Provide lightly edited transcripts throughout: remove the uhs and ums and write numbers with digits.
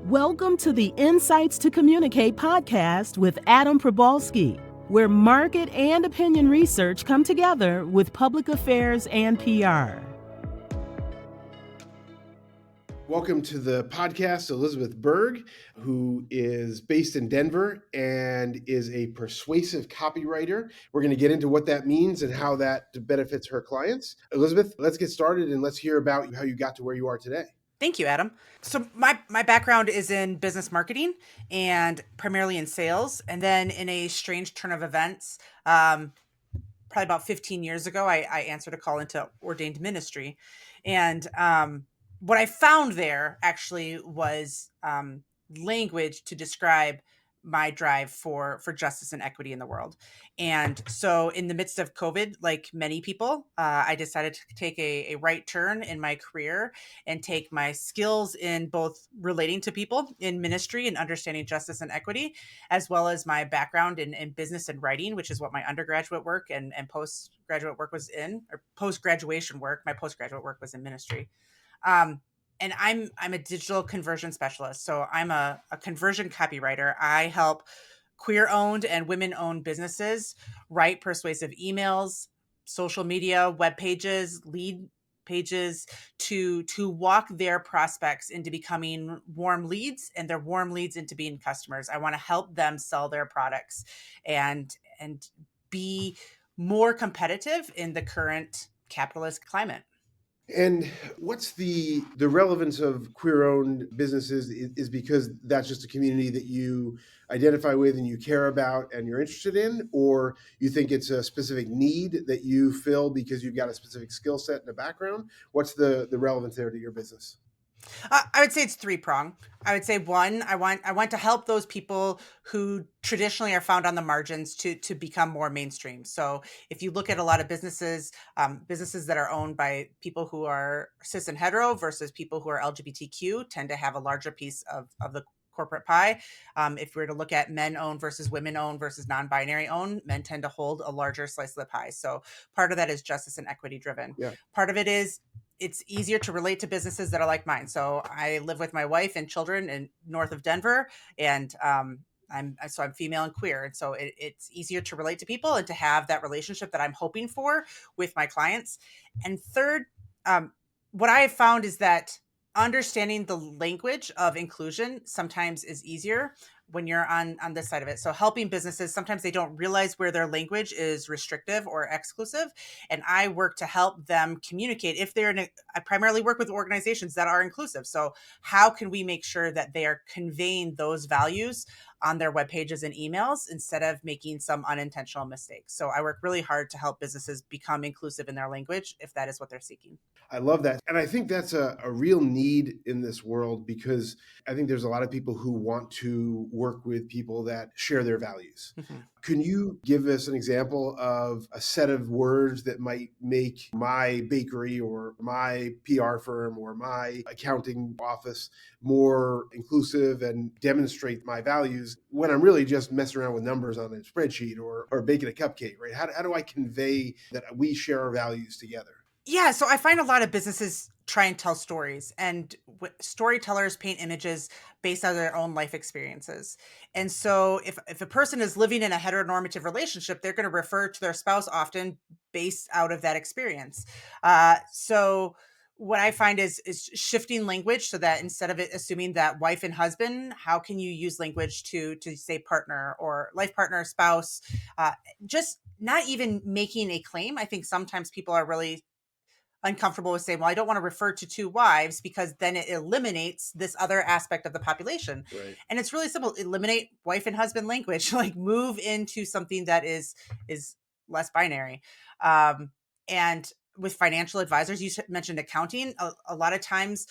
Welcome to the Insights to Communicate podcast with Adam Probalski, where market and opinion research come together with public affairs and PR. Welcome to the podcast, Elizabeth Burg, who is based in Denver and is a persuasive copywriter. We're going to get into what that means and how that benefits her clients. Elizabeth, let's get started and let's hear about how you got to where you are today. Thank you, Adam. So my background is in business marketing and primarily in sales. And then in a strange turn of events, probably about 15 years ago, I answered a call into ordained ministry. And what I found there actually was language to describe my drive for justice and equity in the world. And so in the midst of COVID, like many people, I decided to take a right turn in my career and take my skills in both relating to people in ministry and understanding justice and equity, as well as my background in business and writing, which is what my undergraduate work and postgraduate work was in, or post-graduation work. My postgraduate work was in ministry. And I'm a digital conversion specialist. So I'm a conversion copywriter. I help queer-owned and women-owned businesses write persuasive emails, social media, web pages, lead pages to walk their prospects into becoming warm leads and their warm leads into being customers. I want to help them sell their products and be more competitive in the current capitalist climate. And what's the relevance of queer-owned businesses is because that's just a community that you identify with and you care about and you're interested in, or you think it's a specific need that you fill because you've got a specific skill set and a background? What's the relevance there to your business? I would say it's three-pronged. I would say one, I want to help those people who traditionally are found on the margins to become more mainstream. So if you look at a lot of businesses that are owned by people who are cis and hetero versus people who are LGBTQ tend to have a larger piece of the corporate pie. If we were to look at men owned versus women owned versus non-binary owned, men tend to hold a larger slice of the pie. So part of that is justice and equity driven. Yeah. Part of it is it's easier to relate to businesses that are like mine. So I live with my wife and children in north of Denver, and I'm female and queer. And so it's easier to relate to people and to have that relationship that I'm hoping for with my clients. And third, what I have found is that understanding the language of inclusion sometimes is easier when you're on this side of it. So helping businesses, sometimes they don't realize where their language is restrictive or exclusive. And I work to help them communicate if I primarily work with organizations that are inclusive. So how can we make sure that they are conveying those values on their web pages and emails instead of making some unintentional mistakes? So I work really hard to help businesses become inclusive in their language if that is what they're seeking. I love that. And I think that's a real need in this world, because I think there's a lot of people who want to work with people that share their values. Mm-hmm. Can you give us an example of a set of words that might make my bakery or my PR firm or my accounting office more inclusive and demonstrate my values when I'm really just messing around with numbers on a spreadsheet or baking a cupcake, right? How do I convey that we share our values together? Yeah, so I find a lot of businesses try and tell stories, and storytellers paint images based on their own life experiences. And so if a person is living in a heteronormative relationship, they're going to refer to their spouse often based out of that experience. So what I find is shifting language so that instead of it assuming that wife and husband, how can you use language to say partner or life partner, spouse, just not even making a claim. I think sometimes people are really uncomfortable with saying, well, I don't want to refer to two wives because then it eliminates this other aspect of the population. Right. And it's really simple. Eliminate wife and husband language, like move into something that is less binary. And with financial advisors, you mentioned accounting. A lot of times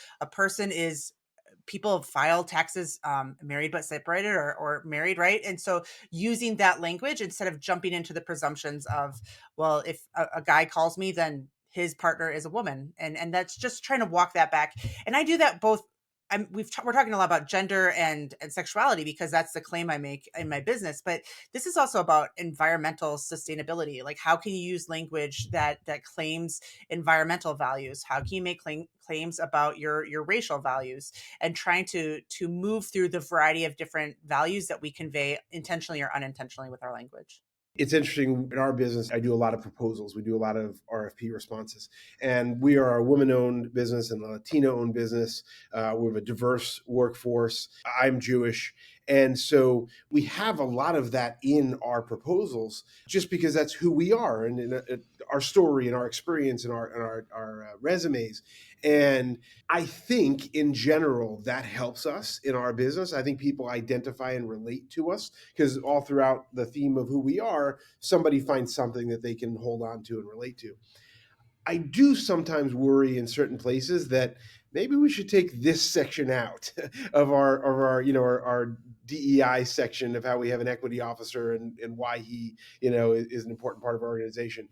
people file taxes married but separated or married, right? And so using that language instead of jumping into the presumptions of, well, if a guy calls me, then his partner is a woman. And that's just trying to walk that back. And I do that both we're talking a lot about gender and sexuality because that's the claim I make in my business. But this is also about environmental sustainability. Like, how can you use language that claims environmental values? How can you make claims about your racial values, and trying to move through the variety of different values that we convey intentionally or unintentionally with our language. It's interesting in our business. I do a lot of proposals. We do a lot of RFP responses, and we are a woman-owned business and a Latino-owned business. We have a diverse workforce. I'm Jewish, and so we have a lot of that in our proposals, just because that's who we are, and in our story and our experience and our resumes. And I think in general that helps us in our business. I think people identify and relate to us because all throughout the theme of who we are, somebody finds something that they can hold on to and relate to. I do sometimes worry in certain places that maybe we should take this section out of our DEI section of how we have an equity officer and why he is an important part of our organization.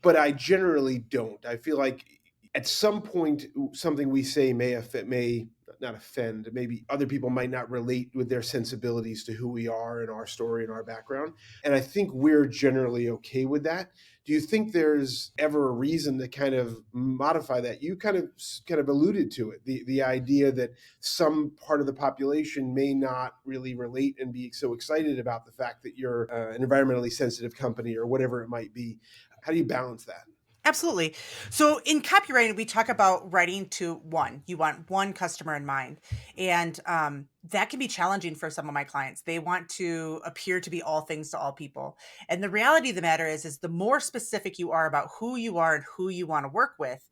But I generally don't. I feel like at some point something we say may not offend, maybe other people might not relate with their sensibilities to who we are and our story and our background, and I think we're generally okay with that. Do you think there's ever a reason to kind of modify that? You kind of alluded to it, the idea that some part of the population may not really relate and be so excited about the fact that you're an environmentally sensitive company or whatever it might be. How do you balance that? Absolutely. So in copywriting, we talk about writing to one. You want one customer in mind. And that can be challenging for some of my clients. They want to appear to be all things to all people. And the reality of the matter is the more specific you are about who you are and who you want to work with,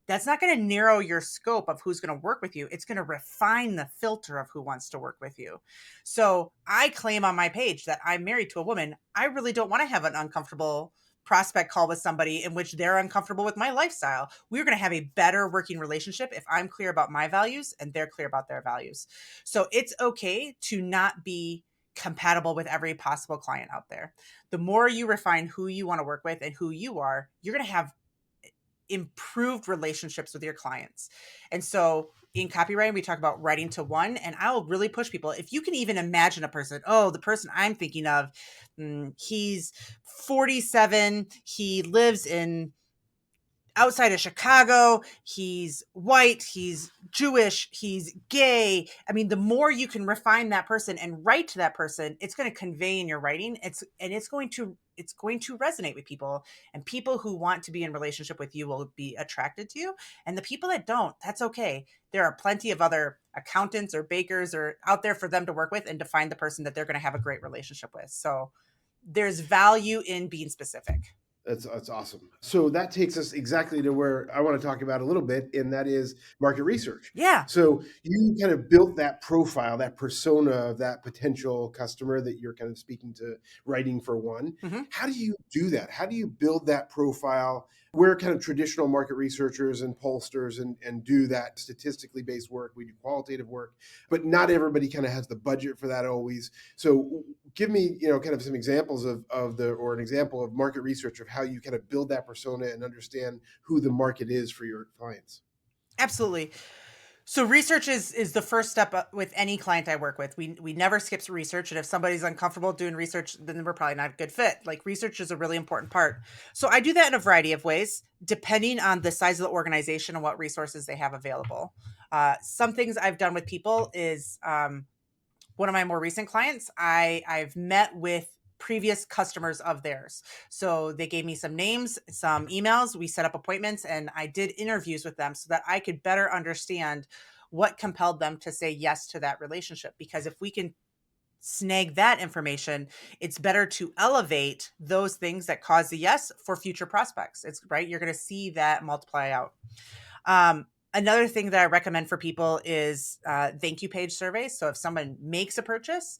that's not going to narrow your scope of who's going to work with you. It's going to refine the filter of who wants to work with you. So I claim on my page that I'm married to a woman. I really don't want to have an uncomfortable prospect call with somebody in which they're uncomfortable with my lifestyle. We're going to have a better working relationship if I'm clear about my values and they're clear about their values. So it's okay to not be compatible with every possible client out there. The more you refine who you want to work with and who you are, you're going to have improved relationships with your clients. And so in copywriting, we talk about writing to one, and I'll really push people. If you can even imagine a person, the person I'm thinking of, he's 47, he lives in outside of Chicago, he's white, he's Jewish, he's gay. I mean, the more you can refine that person and write to that person, it's going to convey in your writing. It's going to resonate with people, and people who want to be in relationship with you will be attracted to you. And the people that don't, that's okay. There are plenty of other accountants or bakers or out there for them to work with and to find the person that they're going to have a great relationship with. So there's value in being specific. That's awesome. So that takes us exactly to where I want to talk about a little bit, and that is market research. Yeah. So you kind of built that profile, that persona of that potential customer that you're kind of speaking to, writing for one. Mm-hmm. How do you do that? How do you build that profile? We're kind of traditional market researchers and pollsters and do that statistically based work. We do qualitative work, but not everybody kind of has the budget for that always. So give me, kind of some examples or an example of market research of how you kind of build that persona and understand who the market is for your clients. Absolutely. So research is the first step with any client I work with. We never skip research. And if somebody's uncomfortable doing research, then we're probably not a good fit. Like, research is a really important part. So I do that in a variety of ways, depending on the size of the organization and what resources they have available. Some things I've done with people is one of my more recent clients, I've met with previous customers of theirs. So they gave me some names, some emails, we set up appointments, and I did interviews with them so that I could better understand what compelled them to say yes to that relationship. Because if we can snag that information, it's better to elevate those things that cause the yes for future prospects. It's right. You're going to see that multiply out. Another thing that I recommend for people is thank you page surveys. So if someone makes a purchase,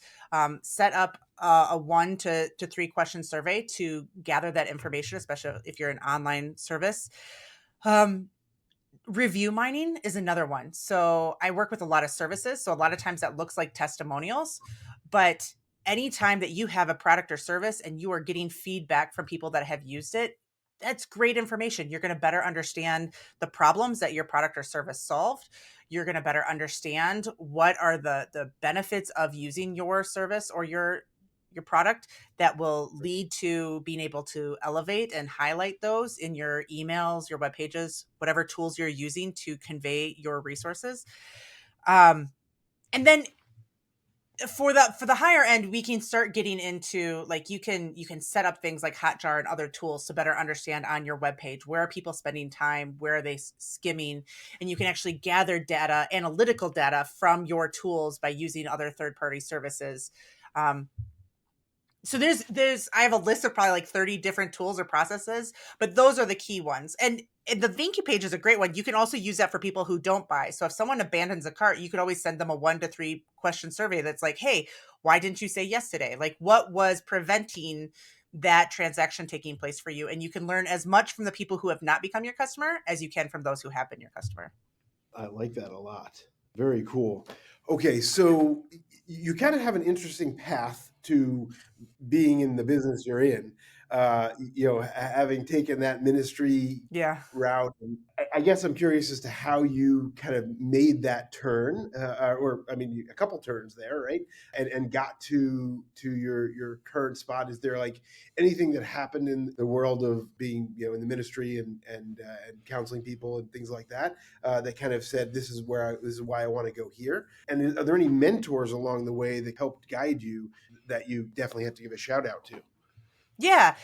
set up a 1 to 3 question survey to gather that information, especially if you're an online service. Review mining is another one. So I work with a lot of services. So a lot of times that looks like testimonials, but anytime that you have a product or service and you are getting feedback from people that have used it, that's great information. You're going to better understand the problems that your product or service solved. You're going to better understand what are the benefits of using your service or your product that will lead to being able to elevate and highlight those in your emails, your web pages, whatever tools you're using to convey your resources. And then for the higher end, we can start getting into, like, you can set up things like Hotjar and other tools to better understand on your webpage, where are people spending time, where are they skimming, and you can actually gather data, analytical data from your tools by using other third-party services. Um, so there's I have a list of probably like 30 different tools or processes, but those are the key ones. And the thank you page is a great one. You can also use that for people who don't buy. So if someone abandons a cart, you could always send them a 1 to 3 question survey that's like, hey, why didn't you say yes today? Like, what was preventing that transaction taking place for you? And you can learn as much from the people who have not become your customer as you can from those who have been your customer. I like that a lot. Very cool. Okay, so you kind of have an interesting path to being in the business you're in. Having taken that ministry Yeah. route. And I guess I'm curious as to how you kind of made that turn, or I mean, a couple turns there, right? And got to your current spot. Is there like anything that happened in the world of being, in the ministry and counseling people and things like that, that kind of said, this is why I want to go here? And are there any mentors along the way that helped guide you that you definitely have to give a shout out to? Yeah.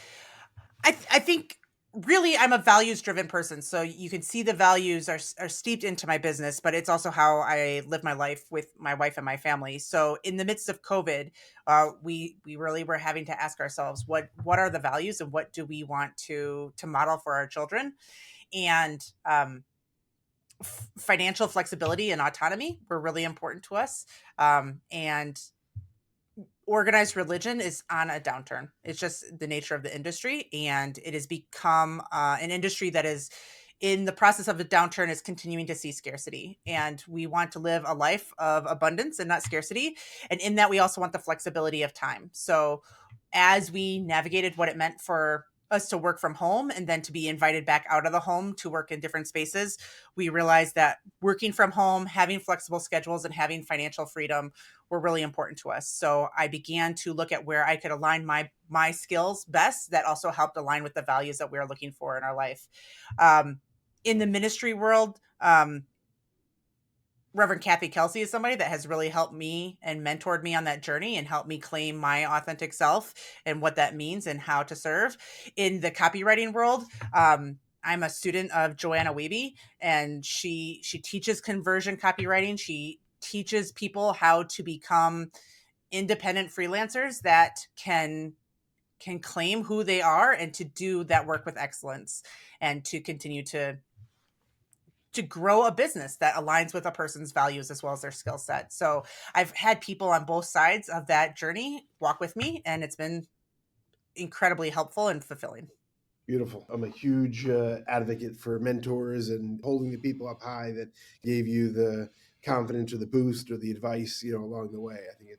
I think really I'm a values driven person. So you can see the values are steeped into my business, but it's also how I live my life with my wife and my family. So in the midst of COVID, we really were having to ask ourselves, what are the values and what do we want to model for our children? And financial flexibility and autonomy were really important to us. And organized religion is on a downturn. It's just the nature of the industry, and it has become an industry that is in the process of a downturn, is continuing to see scarcity. And we want to live a life of abundance and not scarcity. And in that, we also want the flexibility of time. So as we navigated what it meant for us to work from home and then to be invited back out of the home to work in different spaces, we realized that working from home, having flexible schedules, and having financial freedom were really important to us. So I began to look at where I could align my skills best that also helped align with the values that we were looking for in our life. In the ministry world, Reverend Kathy Kelsey is somebody that has really helped me and mentored me on that journey and helped me claim my authentic self and what that means and how to serve. In the copywriting world, I'm a student of Joanna Wiebe, and she teaches conversion copywriting. She teaches people how to become independent freelancers that can claim who they are and to do that work with excellence and to continue to grow a business that aligns with a person's values as well as their skill set. So I've had people on both sides of that journey walk with me, and it's been incredibly helpful and fulfilling. Beautiful. I'm a huge advocate for mentors and holding the people up high that gave you the confidence or the boost or the advice, along the way. I think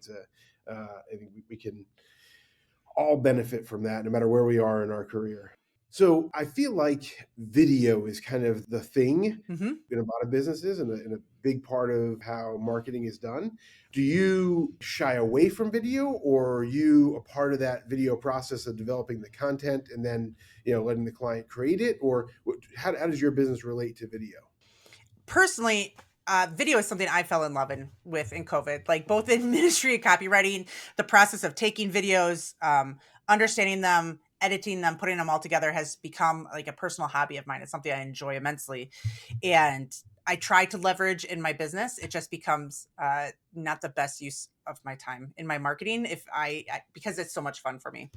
I think we can all benefit from that no matter where we are in our career. So I feel like video is kind of the thing Mm-hmm. in a lot of businesses and a big part of how marketing is done. Do you shy away from video, or are you a part of that video process of developing the content and then, letting the client create it? Or how does your business relate to video? Personally, video is something I fell in love with in COVID, like both in ministry and copywriting. The process of taking videos, understanding them, editing them, putting them all together has become like a personal hobby of mine. It's something I enjoy immensely. And I try to leverage in my business. It just becomes not the best use of my time in my marketing because it's so much fun for me.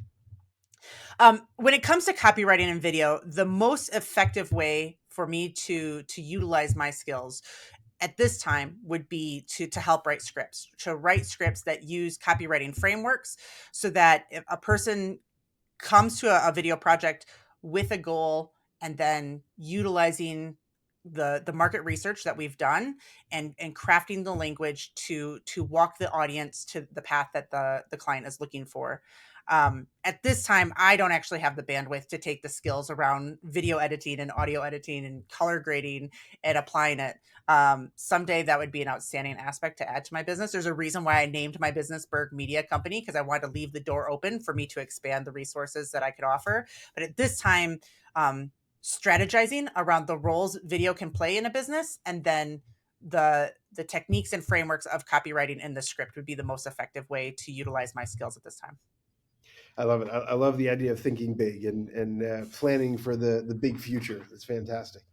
When it comes to copywriting and video, the most effective way for me to utilize my skills at this time would be to help write scripts, that use copywriting frameworks, so that if a person comes to a video project with a goal and then utilizing the market research that we've done and crafting the language to walk the audience to the path that the client is looking for. At this time, I don't actually have the bandwidth to take the skills around video editing and audio editing and color grading and applying it. Someday that would be an outstanding aspect to add to my business. There's a reason why I named my business Burg Media Company, because I wanted to leave the door open for me to expand the resources that I could offer. But at this time, strategizing around the roles video can play in a business, and then the techniques and frameworks of copywriting in the script would be the most effective way to utilize my skills at this time. I love it. I love the idea of thinking big and planning for the big future. It's fantastic.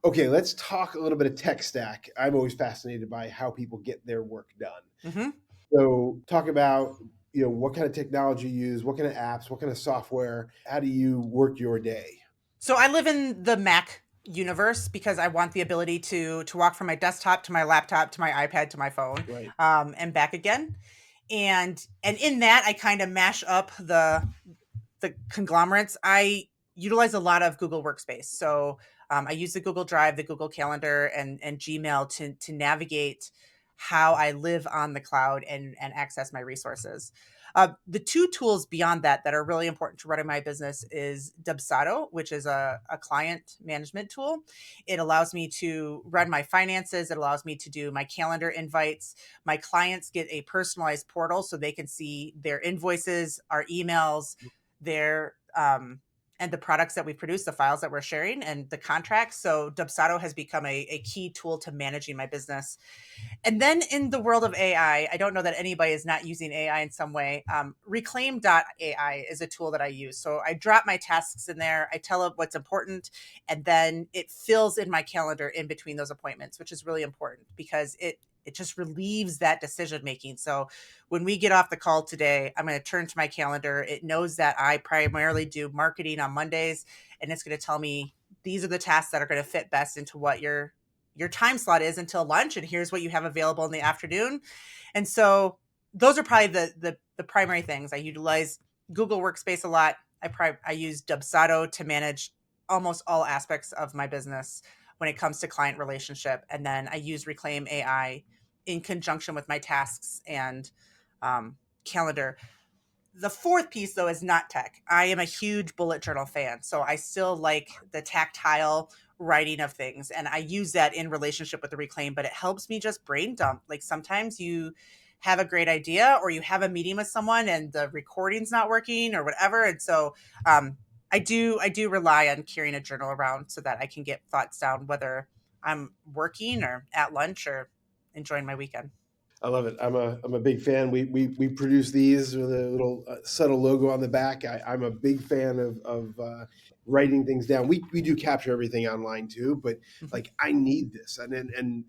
Okay, let's talk a little bit of tech stack. I'm always fascinated by how people get their work done. Mm-hmm. So talk about, what kind of technology you use, what kind of apps, what kind of software, how do you work your day? So I live in the Mac universe because I want the ability to walk from my desktop to my laptop to my iPad to my phone, Right. and back again. And in that, I kind of mash up the conglomerates. I utilize a lot of Google Workspace. So I use the Google Drive, the Google Calendar, and Gmail to navigate how I live on the cloud and access my resources. The two tools beyond that are really important to running my business is Dubsado, which is a client management tool. It allows me to run my finances. It allows me to do my calendar invites. My clients get a personalized portal so they can see their invoices, our emails, their and the products that we produce, the files that we're sharing, and the contracts. So Dubsado has become a key tool to managing my business. And then in the world of AI, I don't know that anybody is not using AI in some way. Reclaim.ai is a tool that I use. So I drop my tasks in there, I tell it what's important, and then it fills in my calendar in between those appointments, which is really important because it just relieves that decision making. So when we get off the call today, I'm going to turn to my calendar. It knows that I primarily do marketing on Mondays, and it's going to tell me these are the tasks that are going to fit best into what your time slot is until lunch, and here's what you have available in the afternoon. And so those are probably the primary things. I utilize Google Workspace a lot. I use Dubsado to manage almost all aspects of my business when it comes to client relationship. And then I use Reclaim AI in conjunction with my tasks and calendar. The fourth piece, though, is not tech. I am a huge bullet journal fan. So I still like the tactile writing of things. And I use that in relationship with the Reclaim, but it helps me just brain dump. Like sometimes you have a great idea or you have a meeting with someone and the recording's not working or whatever. And so I do rely on carrying a journal around so that I can get thoughts down, whether I'm working or at lunch or enjoying my weekend. I love it. I'm a big fan. We produce these with a little subtle logo on the back. I'm a big fan of writing things down. We do capture everything online too, but like I need this, and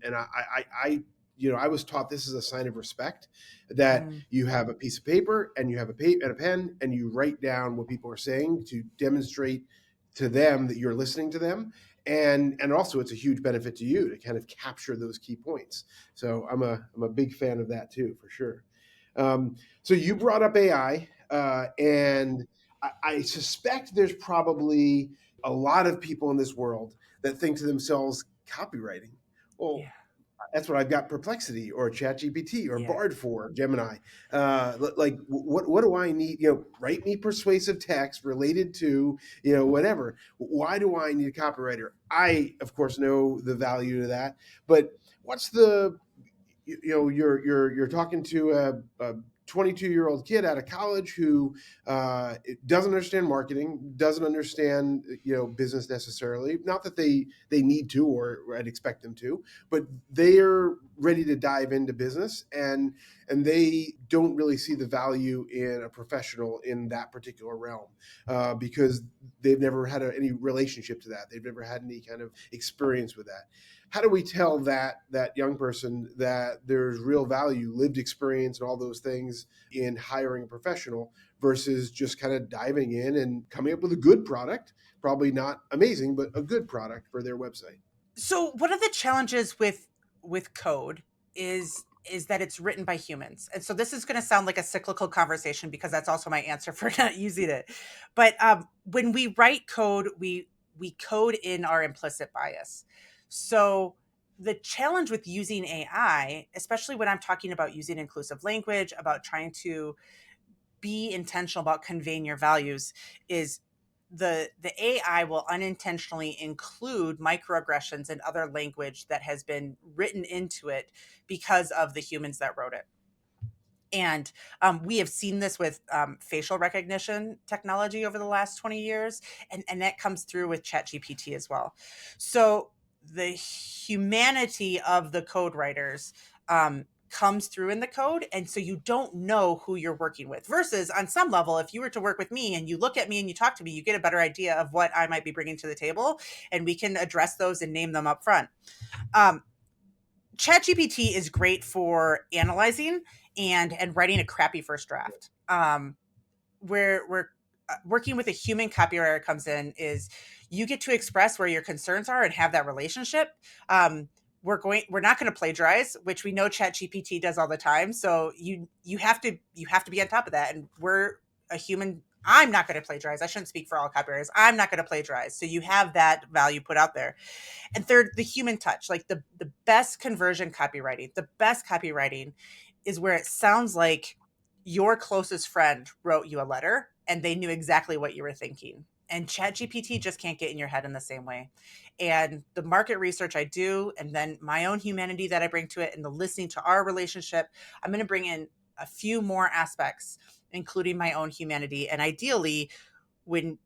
I was taught this is a sign of respect that you have a piece of paper and you have and a pen and you write down what people are saying to demonstrate to them that you're listening to them. And also it's a huge benefit to you to kind of capture those key points. So I'm a big fan of that too, for sure. So you brought up AI, and I suspect there's probably a lot of people in this world that think to themselves, copywriting. Well, Yeah. that's what I've got Perplexity or ChatGPT or Yeah. Bard for, Gemini. Like, what do I need? Write me persuasive text related to, whatever. Why do I need a copywriter? I, of course, know the value to that, but what's the, you're talking to a 22-year-old kid out of college who doesn't understand marketing, doesn't understand business necessarily. Not that they need to, or I'd expect them to, but they're ready to dive into business, and they don't really see the value in a professional in that particular realm because they've never had any relationship to that. They've never had any kind of experience with that. How do we tell that young person that there's real value, lived experience, and all those things in hiring a professional versus just kind of diving in and coming up with a good product, probably not amazing, but a good product for their website? So one of the challenges with code is that it's written by humans. And so this is going to sound like a cyclical conversation because that's also my answer for not using it. But when we write code, we code in our implicit bias. So the challenge with using AI, especially when I'm talking about using inclusive language, about trying to be intentional about conveying your values is the AI will unintentionally include microaggressions and other language that has been written into it because of the humans that wrote it. And we have seen this with facial recognition technology over the last 20 years, and that comes through with ChatGPT as well. So the humanity of the code writers comes through in the code, and so you don't know who you're working with. Versus on some level, if you were to work with me and you look at me and you talk to me, you get a better idea of what I might be bringing to the table, and we can address those and name them up front. Um, ChatGPT is great for analyzing and writing a crappy first draft. Where we're working with a human copywriter comes in is you get to express where your concerns are and have that relationship. We're not going to plagiarize, which we know ChatGPT does all the time. So you have to be on top of that. And we're a human. I'm not going to plagiarize. I shouldn't speak for all copywriters. I'm not going to plagiarize. So you have that value put out there. And third, the human touch, like the best conversion copywriting, the best copywriting is where it sounds like your closest friend wrote you a letter and they knew exactly what you were thinking. And ChatGPT just can't get in your head in the same way. And the market research I do, and then my own humanity that I bring to it, and the listening to our relationship, I'm going to bring in a few more aspects, including my own humanity. And ideally, when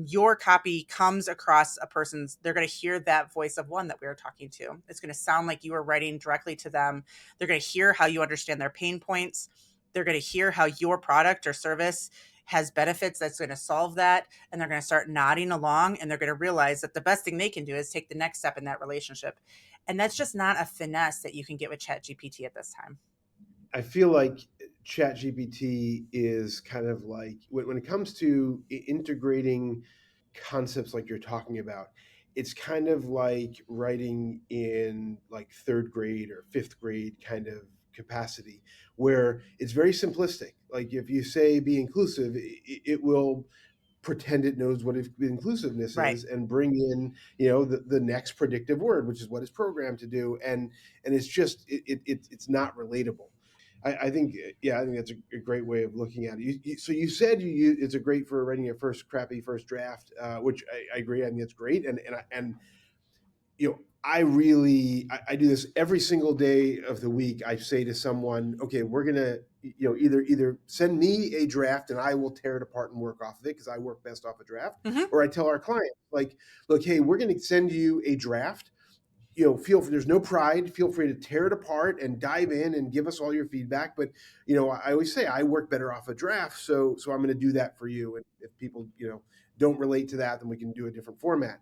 your copy comes across a person's, they're going to hear that voice of one that we were talking to. It's going to sound like you are writing directly to them. They're going to hear how you understand their pain points. They're going to hear how your product or service has benefits that's going to solve that. And they're going to start nodding along, and they're going to realize that the best thing they can do is take the next step in that relationship. And that's just not a finesse that you can get with ChatGPT at this time. I feel like ChatGPT is kind of like when it comes to integrating concepts like you're talking about, it's kind of like writing in like third grade or fifth grade kind of capacity, where it's very simplistic. Like if you say be inclusive, it will pretend it knows what inclusiveness Right. is and bring in the next predictive word, which is what it's programmed to do, and it's just it's not relatable. I think I think that's a great way of looking at it. So you said it's a great for writing a crappy first draft, which I agree. I think it's great, and I do this every single day of the week. I say to someone, okay, we're gonna either send me a draft and I will tear it apart and work off of it because I work best off a draft, Mm-hmm. or I tell our client like, look, hey, we're gonna send you a draft. There's no pride. Feel free to tear it apart and dive in and give us all your feedback. But I always say I work better off a draft, so I'm going to do that for you. And if people don't relate to that, then we can do a different format.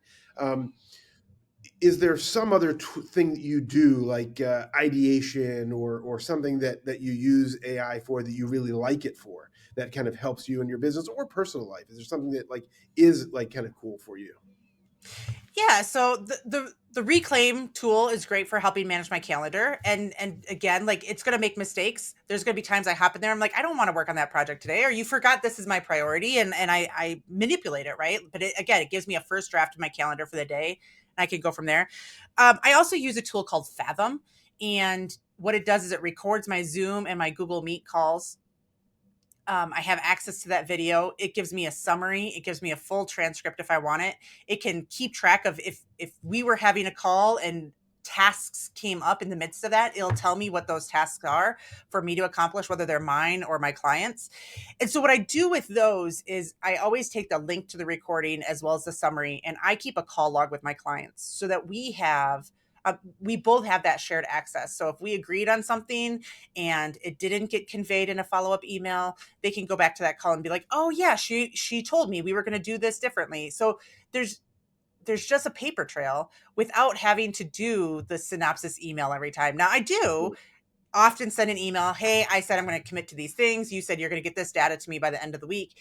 Is there some other thing that you do, like ideation or something that you use AI for that you really like it for, that kind of helps you in your business or personal life? Is there something that is kind of cool for you? Yeah, so the Reclaim tool is great for helping manage my calendar. And again, like it's going to make mistakes. There's going to be times I hop in there. I'm like, I don't want to work on that project today. Or you forgot this is my priority. And I manipulate it, right? But it gives me a first draft of my calendar for the day. And I can go from there. I also use a tool called Fathom. And what it does is it records my Zoom and my Google Meet calls. I have access to that video. It gives me a summary. It gives me a full transcript if I want it. It can keep track of if we were having a call and tasks came up in the midst of that, it'll tell me what those tasks are for me to accomplish, whether they're mine or my clients. And so what I do with those is I always take the link to the recording as well as the summary, and I keep a call log with my clients so that we both have that shared access. So if we agreed on something and it didn't get conveyed in a follow-up email, they can go back to that call and be like, oh yeah, she told me we were going to do this differently. So there's just a paper trail without having to do the synopsis email every time. Now I do often send an email, hey, I said I'm going to commit to these things. You said you're going to get this data to me by the end of the week.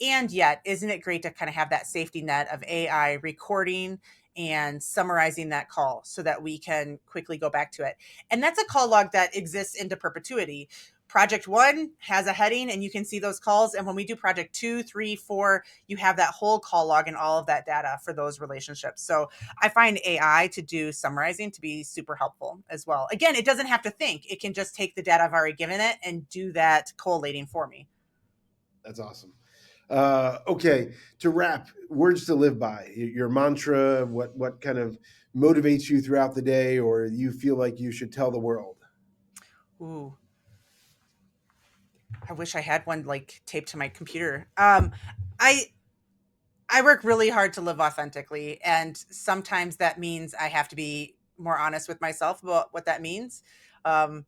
And yet, isn't it great to kind of have that safety net of AI recording and summarizing that call so that we can quickly go back to it? And that's a call log that exists into perpetuity. Project 1 has a heading and you can see those calls. And when we do project 2, 3, 4, you have that whole call log and all of that data for those relationships. So I find AI to do summarizing to be super helpful as well. Again, it doesn't have to think. It can just take the data I've already given it and do that collating for me. That's awesome. Okay, to wrap, words to live by, your mantra, what kind of motivates you throughout the day, or you feel like you should tell the world? Ooh, I wish I had one like taped to my computer. I I work really hard to live authentically, and sometimes that means I have to be more honest with myself about what that means. Um,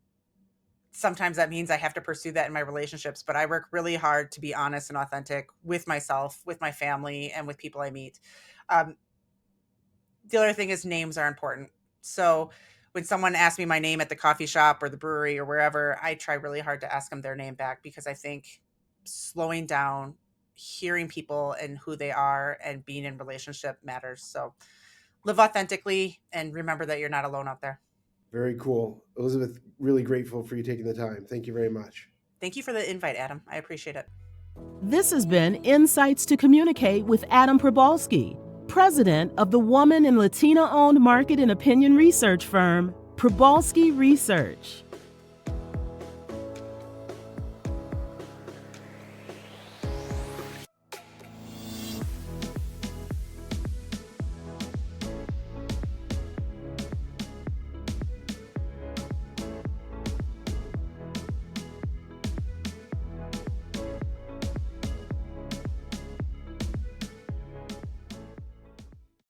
Sometimes that means I have to pursue that in my relationships, but I work really hard to be honest and authentic with myself, with my family, and with people I meet. Um, the other thing is names are important. So when someone asks me my name at the coffee shop or the brewery or wherever, I try really hard to ask them their name back because I think slowing down, hearing people and who they are, and being in relationship matters. So live authentically and remember that you're not alone out there. Very cool. Elizabeth, really grateful for you taking the time. Thank you very much. Thank you for the invite, Adam. I appreciate it. This has been Insights to Communicate with Adam Probalski, president of the woman and Latina-owned market and opinion research firm, Probalski Research.